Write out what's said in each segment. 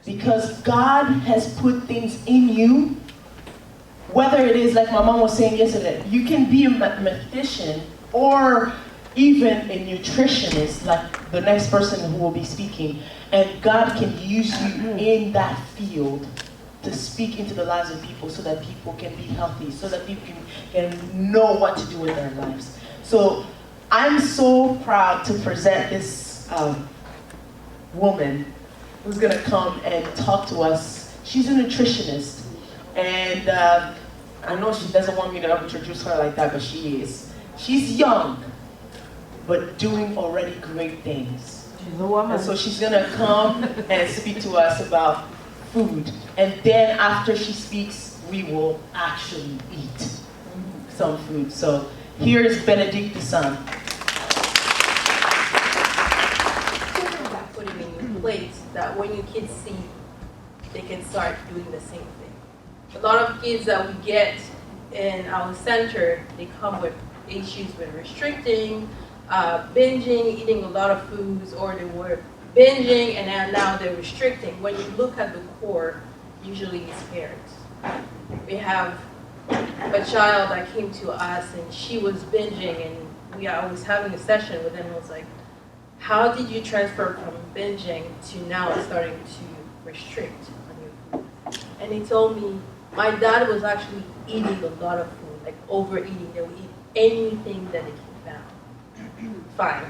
Because God has put things in you, whether it is like my mom was saying yesterday, you can be a mathematician or even a nutritionist, like the next person who will be speaking, and God can use you in that field to speak into the lives of people so that people can be healthy, so that people can know what to do with their lives. So I'm so proud to present this woman who's gonna come and talk to us. She's a nutritionist, and I know she doesn't want me to introduce her like that, but she is. She's young, but doing already great things. She's a woman. And so she's gonna come and speak to us about food. And then after she speaks, we will actually eat some food. So here is Benedicte Disamb. Putting in your plates that when your kids see, they can start doing the same thing. A lot of kids that we get in our center, they come with issues with restricting, binging, eating a lot of foods, or they were binging and now they're restricting. When you look at the core, usually it's parents. We have a child that came to us and she was binging, and I was having a session with them. I was like, how did you transfer from binging to now starting to restrict on your food? And he told me, my dad was actually eating a lot of food, like overeating. They would eat anything that they found. Fine.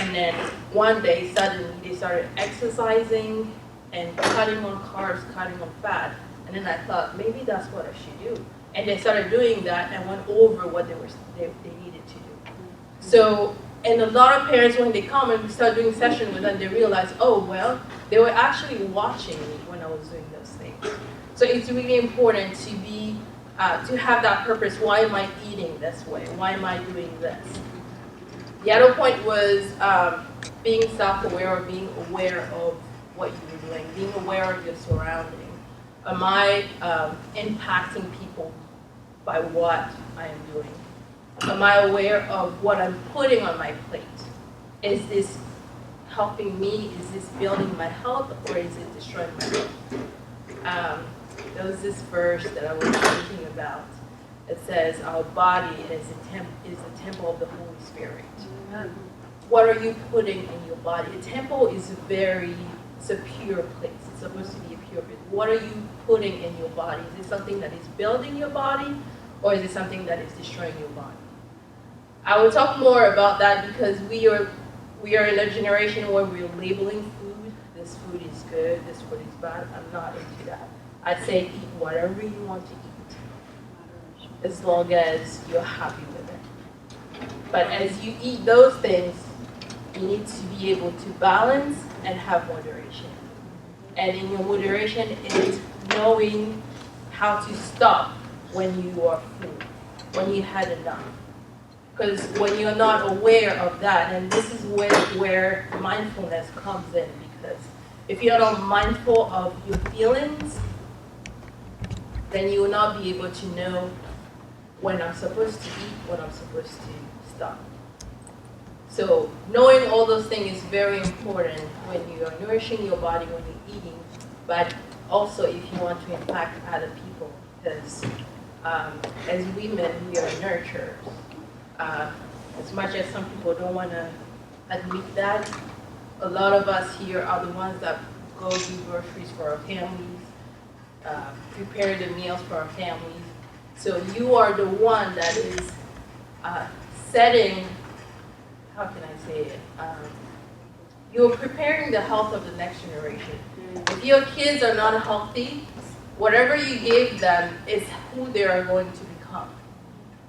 And then one day, suddenly, they started exercising and cutting on carbs, cutting on fat. And then I thought, maybe that's what I should do. And they started doing that and went over what they needed to do. So, and a lot of parents, when they come and we start doing sessions with them, they realize, oh, well, they were actually watching me when I was doing those things. So it's really important to be, to have that purpose. Why am I eating this way? Why am I doing this? The other point was being self-aware, or being aware of what you're doing, being aware of your surroundings. Am I impacting people by what I am doing? Am I aware of what I'm putting on my plate? Is this helping me? Is this building my health, or is it destroying my health? There was this verse that I was thinking about. It says, our body is the temple of the Holy Spirit. What are you putting in your body? A temple is it's a pure place. It's supposed to be a pure place. What are you putting in your body? Is it something that is building your body, or is it something that is destroying your body? I will talk more about that because we are in a generation where we're labeling food. This food is good, this food is bad. I'm not into that. I say eat whatever you want to eat, as long as you're happy with it. But as you eat those things, you need to be able to balance and have moderation. And in your moderation is knowing how to stop when you are full, when you had enough. Because when you're not aware of that, and this is where mindfulness comes in, because if you're not mindful of your feelings, then you will not be able to know when I'm supposed to eat, when I'm supposed to stop. So knowing all those things is very important when you are nourishing your body, when you're eating, but also if you want to impact other people, because as women, we are nurturers. As much as some people don't want to admit that, a lot of us here are the ones that go do groceries for our families, prepare the meals for our families. So you are the one that is setting, how can I say it? You're preparing the health of the next generation. If your kids are not healthy, whatever you give them is who they are going to become.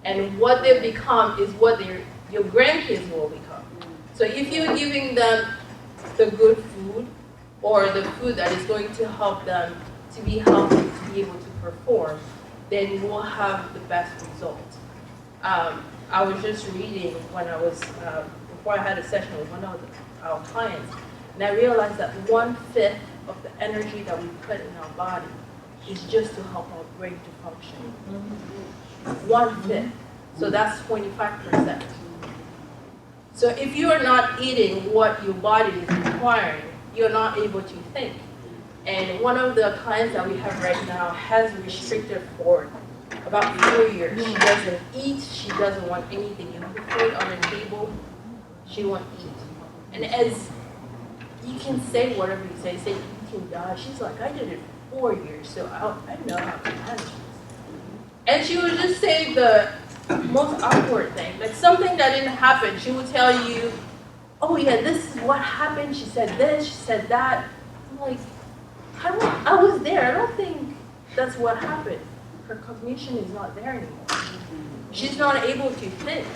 And what they become is what your grandkids will become. So if you're giving them the good food, or the food that is going to help them to be healthy, to be able to perform, then you will have the best results. I was just reading when I was, before I had a session with one of our clients, and I realized that 1/5 of the energy that we put in our body is just to help our brain to function. 1/5. So that's 25%. So if you are not eating what your body is requiring, you're not able to think. And one of the clients that we have right now has restricted for about 4 years. She doesn't eat, she doesn't want anything. You put food on the table, she won't eat. And as you can say whatever you say you can die. She's like, I did it for 4 years, so I know how to manage this. And she would just say the most awkward thing, like something that didn't happen. She would tell you, oh yeah, this is what happened. She said this, she said that. I'm like, I was there. I don't think that's what happened. Her cognition is not there anymore. She's not able to think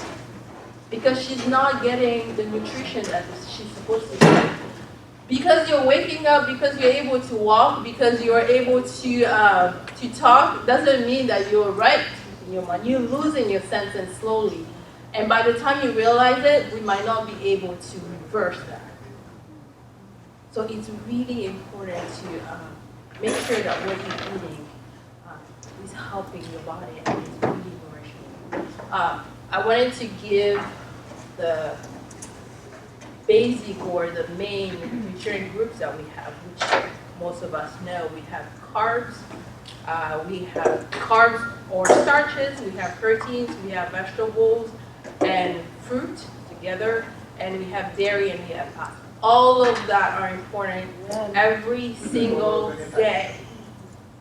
because she's not getting the nutrition that she's supposed to get. Because you're waking up, because you're able to walk, because you're able to talk, doesn't mean that you're right in your mind. You're losing your senses slowly. And by the time you realize it, we might not be able to reverse that. So it's really important to make sure that what you're eating is helping your body and is really nourishing. I wanted to give the basic or the main nutrient groups that we have, which most of us know. We have carbs or starches, we have proteins, we have vegetables and fruit together, and we have dairy and we have fat. All of that are important every single day.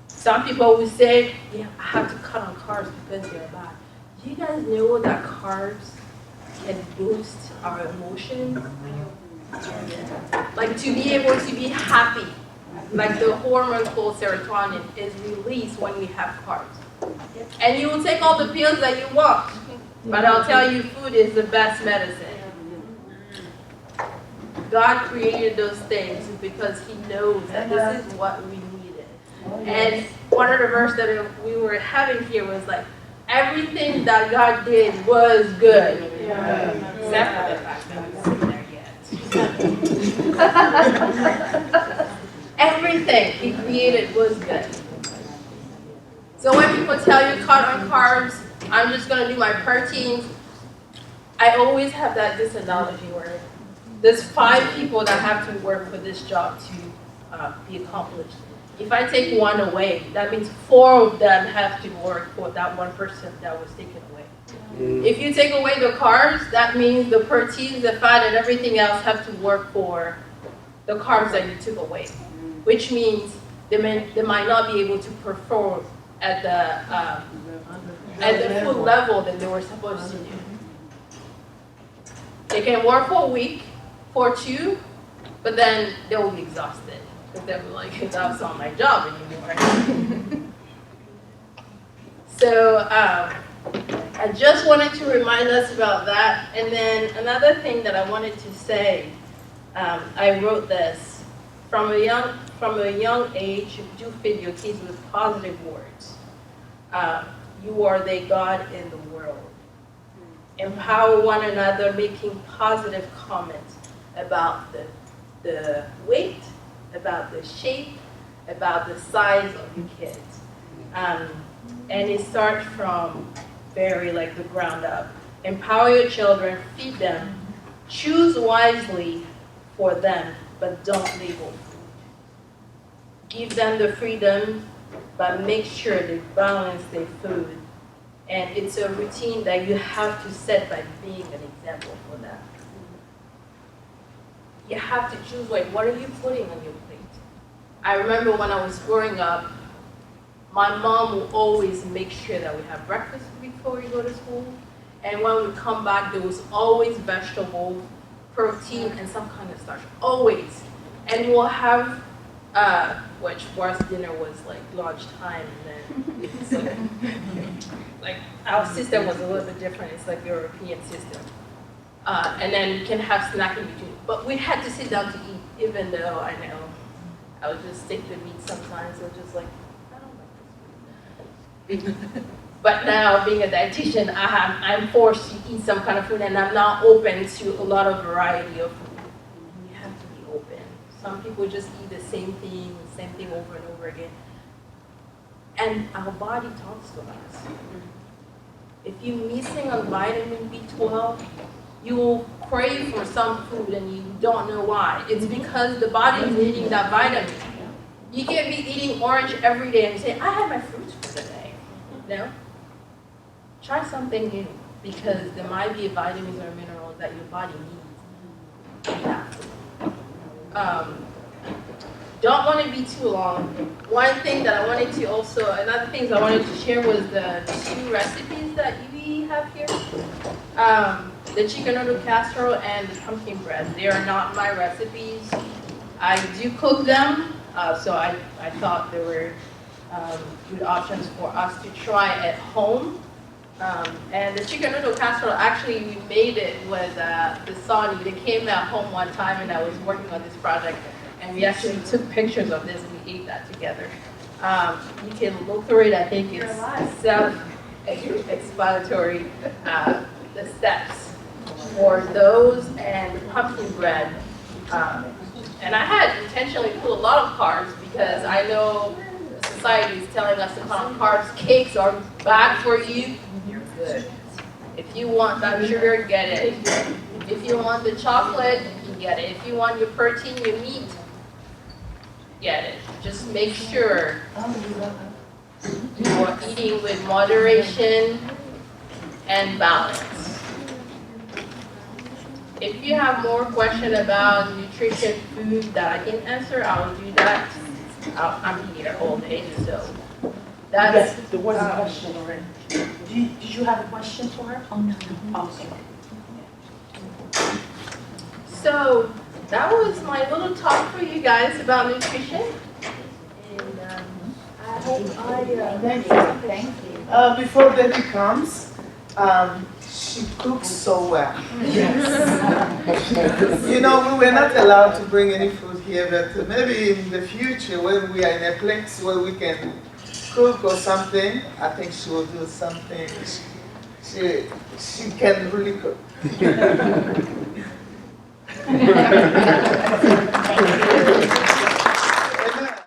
Some people will say, yeah, I have to cut on carbs because they're bad. Do you guys know that carbs can boost our emotions? Like to be able to be happy. Like the hormone called serotonin is released when we have carbs. And you will take all the pills that you want, but I'll tell you, food is the best medicine. God created those things because He knows that this is what we needed. And one of the verses that we were having here was like, everything that God did was good. Except for the fact that we weren't there yet. Everything He created was good. So when people tell you cut on carbs, I'm just going to do my proteins, I always have this analogy where there's 5 people that have to work for this job to be accomplished. If I take one away, that means 4 of them have to work for that one person that was taken away. If you take away the carbs, that means the proteins, the fat, and everything else have to work for the carbs that you took away, which means they might not be able to perform at the full level that they were supposed to do. They can work for a week, for 2, but then they will be exhausted. Because they'll be like, that's not my job anymore. So I just wanted to remind us about that. And then another thing that I wanted to say, I wrote this. From a young age, do feed your kids with positive words. You are the God in the world. Empower one another, making positive comments about the weight, about the shape, about the size of your kids. And it starts from the ground up. Empower your children, feed them, choose wisely for them, but don't label food. Give them the freedom, but make sure they balance their food. And it's a routine that you have to set by being an example for them. You have to choose, what are you putting on your plate? I remember when I was growing up, my mom would always make sure that we have breakfast before we go to school. And when we come back, there was always vegetables, protein, and some kind of starch. Always. And we'll have, which for us dinner was lunchtime. And then like our system was a little bit different. It's like European system. And then you can have snack in between. But we had to sit down to eat, even though I know I would just stick to meat sometimes. I was just like, I don't like this food. But now, being a dietitian, I'm forced to eat some kind of food, and I'm not open to a lot of variety of food. You have to be open. Some people just eat the same thing over and over again. And our body talks to us. If you're missing on vitamin B12, you will crave for some food and you don't know why. It's because the body is needing that vitamin. You can't be eating orange every day and say, I had my fruits for the day. No. Try something new, because there might be vitamins or minerals that your body needs. Yeah. Don't want to be too long. One thing that I wanted to also, another things I wanted to share was the 2 recipes that we have here. The chicken noodle casserole and the pumpkin bread. They are not my recipes. I do cook them, so I thought they were good options for us to try at home. And the chicken noodle casserole, actually we made it with the Saudi. They came at home one time and I was working on this project, and we actually took pictures of this and we ate that together. You can look through it. I think it's self-explanatory, the steps for those, and pumpkin bread. And I had intentionally put a lot of carbs because I know society is telling us to cut on carbs. Cakes are bad for you. You're good. If you want that sugar, get it. If you want the chocolate, you get it. If you want your protein, your meat, get it. Just make sure you are eating with moderation and balance. If you have more questions about nutrition food that I can answer, I will do that. I'm here all day, so that's... Yes, there was a question already. Did you have a question for her? Oh, no. Okay. So that was my little talk for you guys about nutrition. And I hope Thank you. Before Debbie comes, she cooks so well. Yes. You know, we were not allowed to bring any food here, but maybe in the future when we are in a place where we can cook or something, I think she will do something. She can really cook.